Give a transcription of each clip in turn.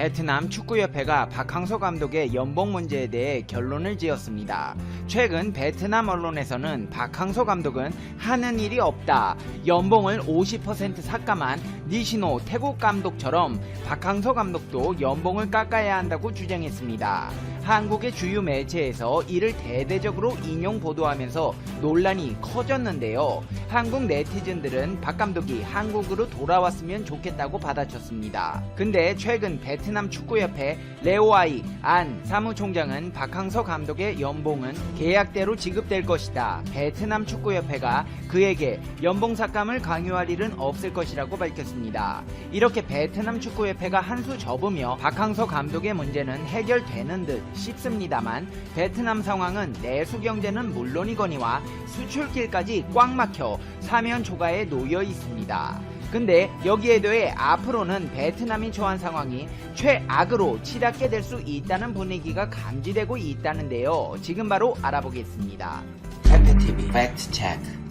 베트남 축구협회가 박항서 감독의 연봉 문제에 대해 결론을 지었습니다. 최근 베트남 언론에서는 박항서 감독은 하는 일이 없다, 연봉을 50% 삭감한 니시노 태국 감독처럼 박항서 감독도 연봉을 깎아야 한다고 주장했습니다. 한국의 주요 매체에서 이를 대대적으로 인용 보도하면서 논란이 커졌는데요. 한국 네티즌들은 박 감독이 한국으로 돌아왔으면 좋겠다고 받아쳤습니다. 근데 최근 베트남 축구협회 레오아이 안 사무총장은 박항서 감독의 연봉은 계약대로 지급될 것이다, 베트남 축구협회가 그에게 연봉 삭감을 강요할 일은 없을 것이라고 밝혔습니다. 이렇게 베트남 축구협회가 한수 접으며 박항서 감독의 문제는 해결되는 듯 싶습니다만, 베트남 상황은 내수 경제는 물론이거니와 수출길까지 꽉 막혀 사면초가에 놓여 있습니다. 근데 여기에 더해 앞으로는 베트남이 처한 상황이 최악으로 치닫게 될 수 있다는 분위기가 감지되고 있다는데요. 지금 바로 알아보겠습니다. 팩트TV 팩트체크.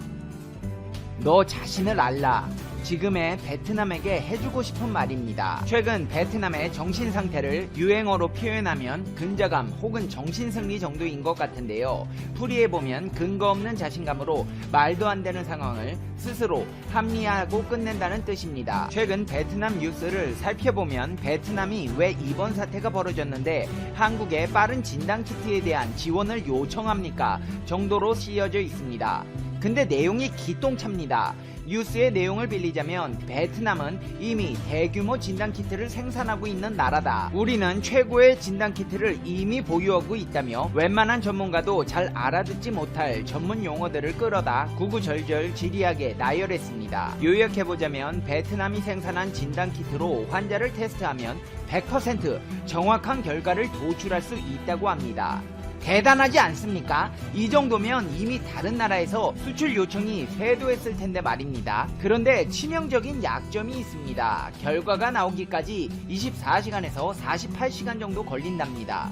너 자신을 알라. 지금의 베트남에게 해주고 싶은 말입니다. 최근 베트남의 정신상태를 유행어로 표현하면 근자감 혹은 정신승리 정도인 것 같은데요. 풀이해보면 근거 없는 자신감으로 말도 안 되는 상황을 스스로 합리화하고 끝낸다는 뜻입니다. 최근 베트남 뉴스를 살펴보면 베트남이 왜 이번 사태가 벌어졌는데 한국에 빠른 진단키트에 대한 지원을 요청합니까? 정도로 쓰여져 있습니다. 근데 내용이 기똥차입니다. 뉴스의 내용을 빌리자면 베트남은 이미 대규모 진단키트를 생산하고 있는 나라다, 우리는 최고의 진단키트를 이미 보유하고 있다며 웬만한 전문가도 잘 알아듣지 못할 전문 용어들을 끌어다 구구절절 지리하게 나열했습니다. 요약해보자면 베트남이 생산한 진단키트로 환자를 테스트하면 100% 정확한 결과를 도출할 수 있다고 합니다. 대단하지 않습니까? 이 정도면 이미 다른 나라에서 수출 요청이 쇄도했을 텐데 말입니다. 그런데 치명적인 약점이 있습니다. 결과가 나오기까지 24시간에서 48시간 정도 걸린답니다.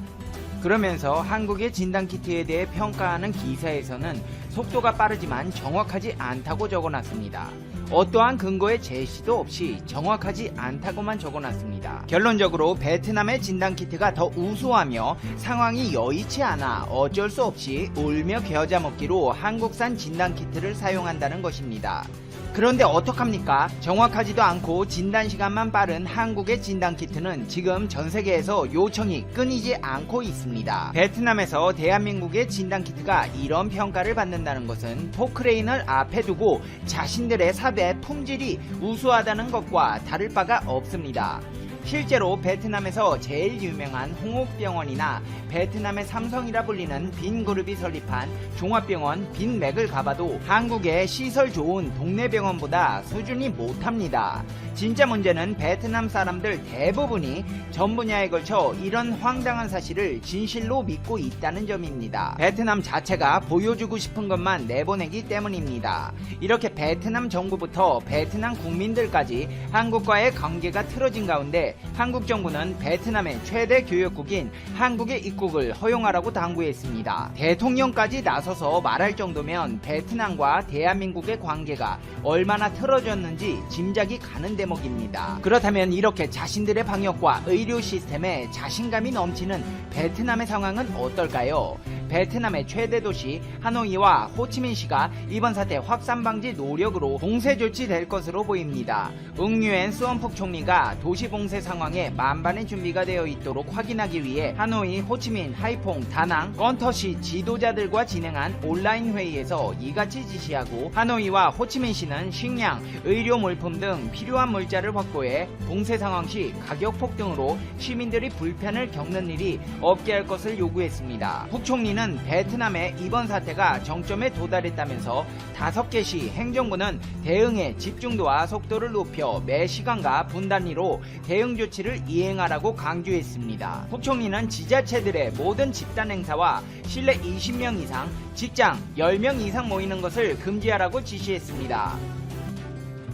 그러면서 한국의 진단키트에 대해 평가하는 기사에서는 속도가 빠르지만 정확하지 않다고 적어놨습니다. 어떠한 근거의 제시도 없이 정확하지 않다고만 적어놨습니다. 결론적으로 베트남의 진단키트가 더 우수하며 상황이 여의치 않아 어쩔 수 없이 울며 겨자 먹기로 한국산 진단키트를 사용한다는 것입니다. 그런데 어떡합니까? 정확하지도 않고 진단시간만 빠른 한국의 진단키트는 지금 전세계에서 요청이 끊이지 않고 있습니다. 베트남에서 대한민국의 진단키트가 이런 평가를 받는다는 것은 포크레인을 앞에 두고 자신들의 삽의 품질이 우수하다는 것과 다를 바가 없습니다. 실제로 베트남에서 제일 유명한 홍옥병원이나 베트남의 삼성이라 불리는 빈그룹이 설립한 종합병원 빈맥을 가봐도 한국의 시설 좋은 동네 병원보다 수준이 못합니다. 진짜 문제는 베트남 사람들 대부분이 전 분야에 걸쳐 이런 황당한 사실을 진실로 믿고 있다는 점입니다. 베트남 자체가 보여주고 싶은 것만 내보내기 때문입니다. 이렇게 베트남 정부부터 베트남 국민들까지 한국과의 관계가 틀어진 가운데 한국 정부는 베트남의 최대 교역국인 한국의 입국을 허용하라고 당부했습니다. 대통령까지 나서서 말할 정도면 베트남과 대한민국의 관계가 얼마나 틀어졌는지 짐작이 가는 대목입니다. 그렇다면 이렇게 자신들의 방역과 의료 시스템에 자신감이 넘치는 베트남의 상황은 어떨까요? 베트남의 최대 도시 하노이와 호치민시가 이번 사태 확산 방지 노력으로 봉쇄 조치될 것으로 보입니다. 웅유엔 수원폭 총리가 도시 봉쇄 상황에 만반의 준비가 되어 있도록 확인하기 위해 하노이, 호치민, 하이퐁, 다낭, 건터시 지도자들과 진행한 온라인 회의에서 이같이 지시하고, 하노이와 호치민시는 식량, 의료 물품 등 필요한 물자를 확보해 봉쇄 상황 시 가격 폭등으로 시민들이 불편을 겪는 일이 없게 할 것을 요구했습니다. 북 총리는 베트남의 이번 사태가 정점에 도달했다면서 5개 시 행정부는 대응의 집중도와 속도를 높여 매 시간과 분 단위로 대응 조치를 이행하라고 강조했습니다. 북총리는 지자체들의 모든 집단 행사와 실내 20명 이상, 직장 10명 이상 모이는 것을 금지하라고 지시했습니다.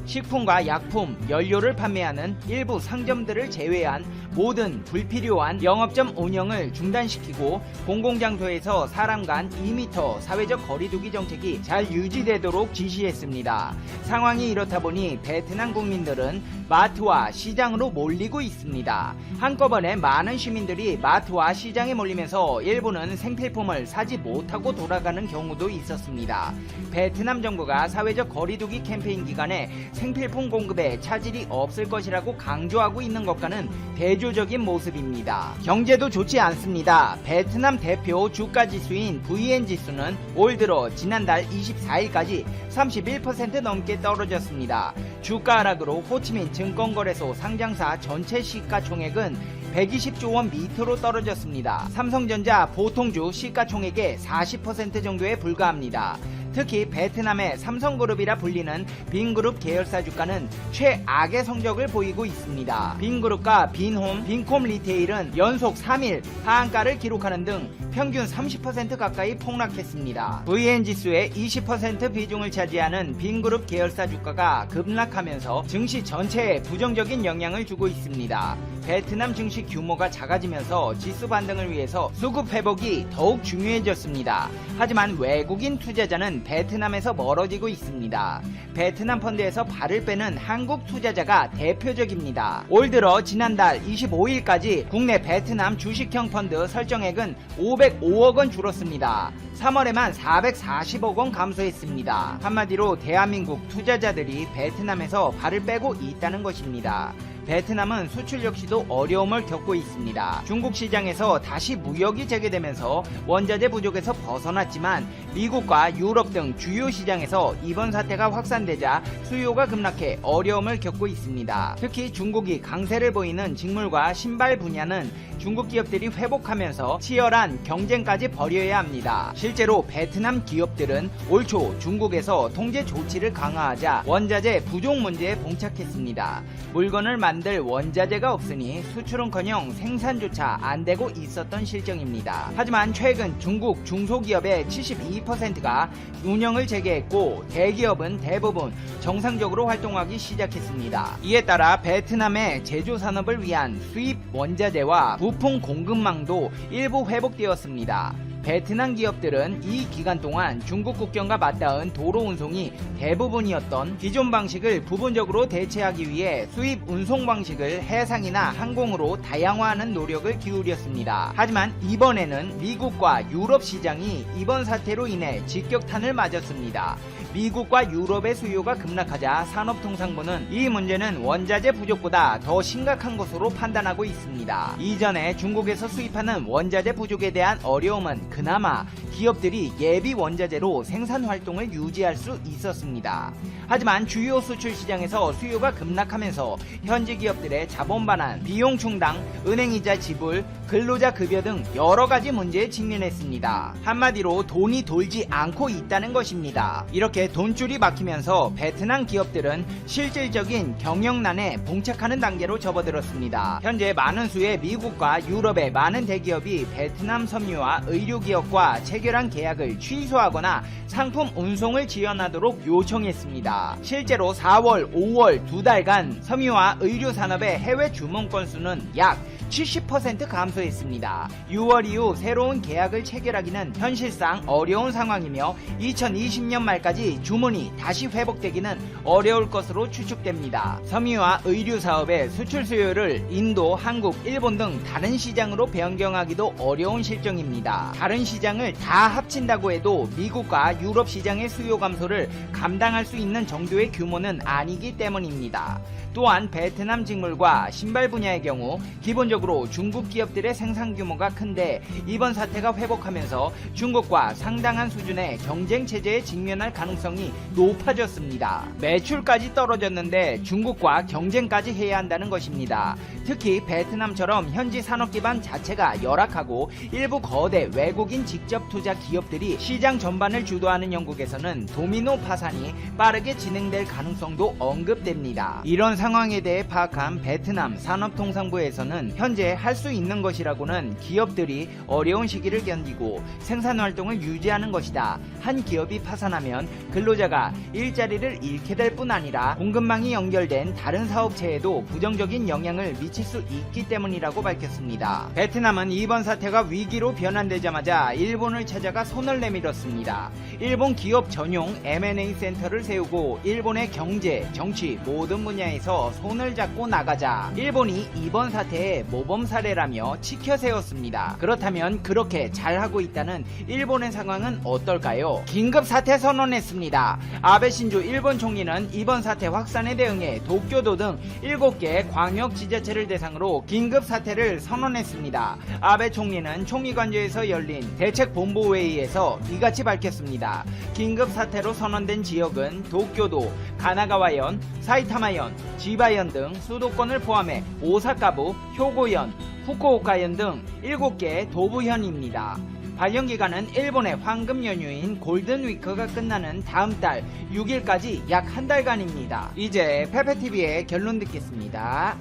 식품과 약품, 연료를 판매하는 일부 상점들을 제외한 모든 불필요한 영업점 운영을 중단시키고 공공장소에서 사람 간 2m 사회적 거리두기 정책이 잘 유지되도록 지시했습니다. 상황이 이렇다 보니 베트남 국민들은 마트와 시장으로 몰리고 있습니다. 한꺼번에 많은 시민들이 마트와 시장에 몰리면서 일부는 생필품을 사지 못하고 돌아가는 경우도 있었습니다. 베트남 정부가 사회적 거리두기 캠페인 기간에 생필품 공급에 차질이 없을 것이라고 강조하고 있는 것과는 대조적인 모습입니다. 경제도 좋지 않습니다. 베트남 대표 주가지수인 VN 지수는 올 들어 지난달 24일까지 31% 넘게 떨어졌습니다. 주가 하락으로 호치민 증권거래소 상장사 전체 시가총액은 120조 원 밑으로 떨어졌습니다. 삼성전자 보통주 시가총액의 40% 정도에 불과합니다. 특히 베트남의 삼성그룹이라 불리는 빈그룹 계열사 주가는 최악의 성적을 보이고 있습니다. 빈그룹과 빈홈, 빈콤 리테일은 연속 3일 하한가를 기록하는 등 평균 30% 가까이 폭락했습니다. VN지수의 20% 비중을 차지하는 빈그룹 계열사 주가가 급락하면서 증시 전체에 부정적인 영향을 주고 있습니다. 베트남 증시 규모가 작아지면서 지수 반등을 위해서 수급 회복이 더욱 중요해졌습니다. 하지만 외국인 투자자는 베트남에서 멀어지고 있습니다. 베트남 펀드에서 발을 빼는 한국 투자자가 대표적입니다. 올 들어 지난달 25일까지 국내 베트남 주식형 펀드 설정액은 505억 원 줄었습니다. 3월에만 440억 원 감소했습니다. 한마디로 대한민국 투자자들이 베트남에서 발을 빼고 있다는 것입니다. 베트남은 수출 역시도 어려움을 겪고 있습니다. 중국 시장에서 다시 무역이 재개되면서 원자재 부족에서 벗어났지만 미국과 유럽 등 주요 시장에서 이번 사태가 확산되자 수요가 급락해 어려움을 겪고 있습니다. 특히 중국이 강세를 보이는 직물과 신발 분야는 중국 기업들이 회복하면서 치열한 경쟁까지 벌여야 합니다. 실제로 베트남 기업들은 올 초 중국에서 통제 조치를 강화하자 원자재 부족 문제에 봉착했습니다. 물건을 만들 원자재가 없으니 수출은커녕 생산조차 안되고 있었던 실정입니다. 하지만 최근 중국 중소기업의 72%가 운영을 재개했고 대기업은 대부분 정상적으로 활동하기 시작했습니다. 이에 따라 베트남의 제조산업을 위한 수입 원자재와 부품 공급망도 일부 회복되었습니다. 베트남 기업들은 이 기간 동안 중국 국경과 맞닿은 도로 운송이 대부분이었던 기존 방식을 부분적으로 대체하기 위해 수입 운송 방식을 해상이나 항공으로 다양화하는 노력을 기울였습니다. 하지만 이번에는 미국과 유럽 시장이 이번 사태로 인해 직격탄을 맞았습니다. 미국과 유럽의 수요가 급락하자 산업통상부는 이 문제는 원자재 부족보다 더 심각한 것으로 판단하고 있습니다. 이전에 중국에서 수입하는 원자재 부족에 대한 어려움은 그나마 기업들이 예비 원자재로 생산 활동을 유지할 수 있었습니다. 하지만 주요 수출 시장에서 수요가 급락하면서 현지 기업들의 자본 반환, 비용 충당, 은행이자 지불, 근로자 급여 등 여러 가지 문제에 직면했습니다. 한마디로 돈이 돌지 않고 있다는 것입니다. 이렇게 돈줄이 막히면서 베트남 기업들은 실질적인 경영난에 봉착하는 단계로 접어들었습니다. 현재 많은 수의 미국과 유럽의 많은 대기업이 베트남 섬유와 의료기업과 체결한 계약을 취소하거나 상품 운송을 지연하도록 요청했습니다. 실제로 4월, 5월 두 달간 섬유와 의료 산업의 해외 주문 건수는 약 70% 감소했습니다. 6월 이후 새로운 계약을 체결하기는 현실상 어려운 상황이며 2020년 말까지 주문이 다시 회복되기는 어려울 것으로 추측됩니다. 섬유와 의류 사업의 수출 수요를 인도, 한국, 일본 등 다른 시장으로 변경하기도 어려운 실정입니다. 다른 시장을 다 합친다고 해도 미국과 유럽 시장의 수요 감소를 감당할 수 있는 정도의 규모는 아니기 때문입니다. 또한 베트남 직물과 신발 분야의 경우 기본적으로 중국 기업들의 생산 규모가 큰데 이번 사태가 회복하면서 중국과 상당한 수준의 경쟁 체제에 직면할 가능성이 높아졌습니다. 매출까지 떨어졌는데 중국과 경쟁까지 해야 한다는 것입니다. 특히 베트남처럼 현지 산업 기반 자체가 열악하고 일부 거대 외국인 직접 투자 기업들이 시장 전반을 주도하는 영국에서는 도미노 파산이 빠르게 진행될 가능성도 언급됩니다. 이런 상황에 대해 파악한 베트남 산업통상부에서는 현재 할 수 있는 것이라고는 기업들이 어려운 시기를 견디고 생산활동을 유지하는 것이다. 한 기업이 파산하면 근로자가 일자리를 잃게 될 뿐 아니라 공급망이 연결된 다른 사업체에도 부정적인 영향을 미칠 수 있기 때문이라고 밝혔습니다. 베트남은 이번 사태가 위기로 변환되자마자 일본을 찾아가 손을 내밀었습니다. 일본 기업 전용 M&A 센터를 세우고 일본의 경제, 정치 모든 분야에서 손을 잡고 나가자 일본이 이번 사태의 모범 사례라며 치켜세웠습니다. 그렇다면 그렇게 잘하고 있다는 일본의 상황은 어떨까요? 긴급 사태 선언했습니다. 아베 신조 일본 총리는 이번 사태 확산에 대응해 도쿄도 등 7개 광역 지자체를 대상으로 긴급 사태를 선언했습니다. 아베 총리는 총리관저에서 열린 대책본부회의에서 이같이 밝혔습니다. 긴급 사태로 선언된 지역은 도쿄도, 가나가와현, 사이타마현, 지바현 등 수도권을 포함해 오사카부, 효고현, 후쿠오카현 등 7개 도부현입니다. 발령기간은 일본의 황금 연휴인 골든위크가 끝나는 다음 달 6일까지 약 한 달간입니다. 이제 페페TV의 결론 듣겠습니다.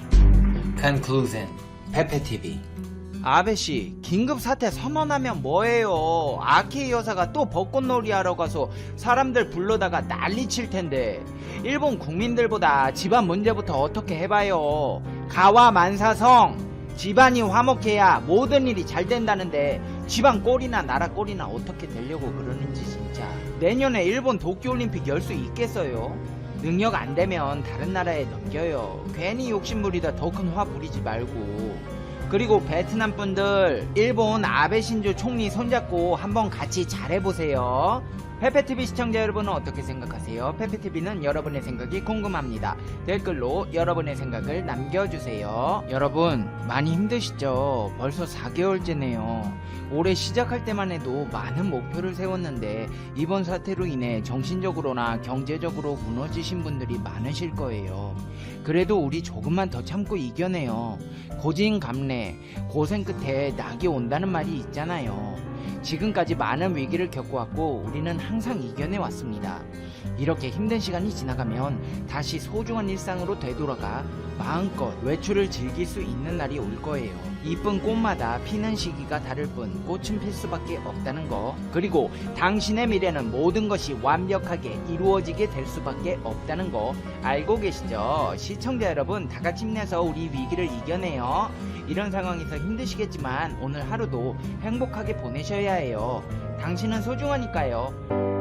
Conclusion. 페페TV. 아베씨, 긴급사태 선언하면 뭐해요? 아키 여사가 또 벚꽃놀이 하러 가서 사람들 불러다가 난리 칠 텐데 일본 국민들보다 집안 문제부터 어떻게 해봐요. 가와 만사성 집안이 화목해야 모든 일이 잘 된다는데 집안 꼴이나 나라 꼴이나 어떻게 되려고 그러는지 진짜. 내년에 일본 도쿄올림픽 열 수 있겠어요? 능력 안 되면 다른 나라에 넘겨요. 괜히 욕심부리다 더 큰 화 부리지 말고. 그리고 베트남 분들 일본 아베 신조 총리 손잡고 한번 같이 잘해보세요. 페페TV 시청자 여러분은 어떻게 생각하세요? 페페TV는 여러분의 생각이 궁금합니다. 댓글로 여러분의 생각을 남겨주세요. 여러분 많이 힘드시죠? 벌써 4개월째네요. 올해 시작할 때만 해도 많은 목표를 세웠는데 이번 사태로 인해 정신적으로나 경제적으로 무너지신 분들이 많으실 거예요. 그래도 우리 조금만 더 참고 이겨내요. 고진감래, 고생 끝에 낙이 온다는 말이 있잖아요. 지금까지 많은 위기를 겪어왔고 우리는 항상 이겨내왔습니다. 이렇게 힘든 시간이 지나가면 다시 소중한 일상으로 되돌아가 마음껏 외출을 즐길 수 있는 날이 올 거예요. 이쁜 꽃마다 피는 시기가 다를 뿐 꽃은 필 수밖에 없다는 거, 그리고 당신의 미래는 모든 것이 완벽하게 이루어지게 될 수밖에 없다는 거 알고 계시죠? 시청자 여러분, 다 같이 힘내서 우리 위기를 이겨내요. 이런 상황에서 힘드시겠지만 오늘 하루도 행복하게 보내셔야 해요. 당신은 소중하니까요.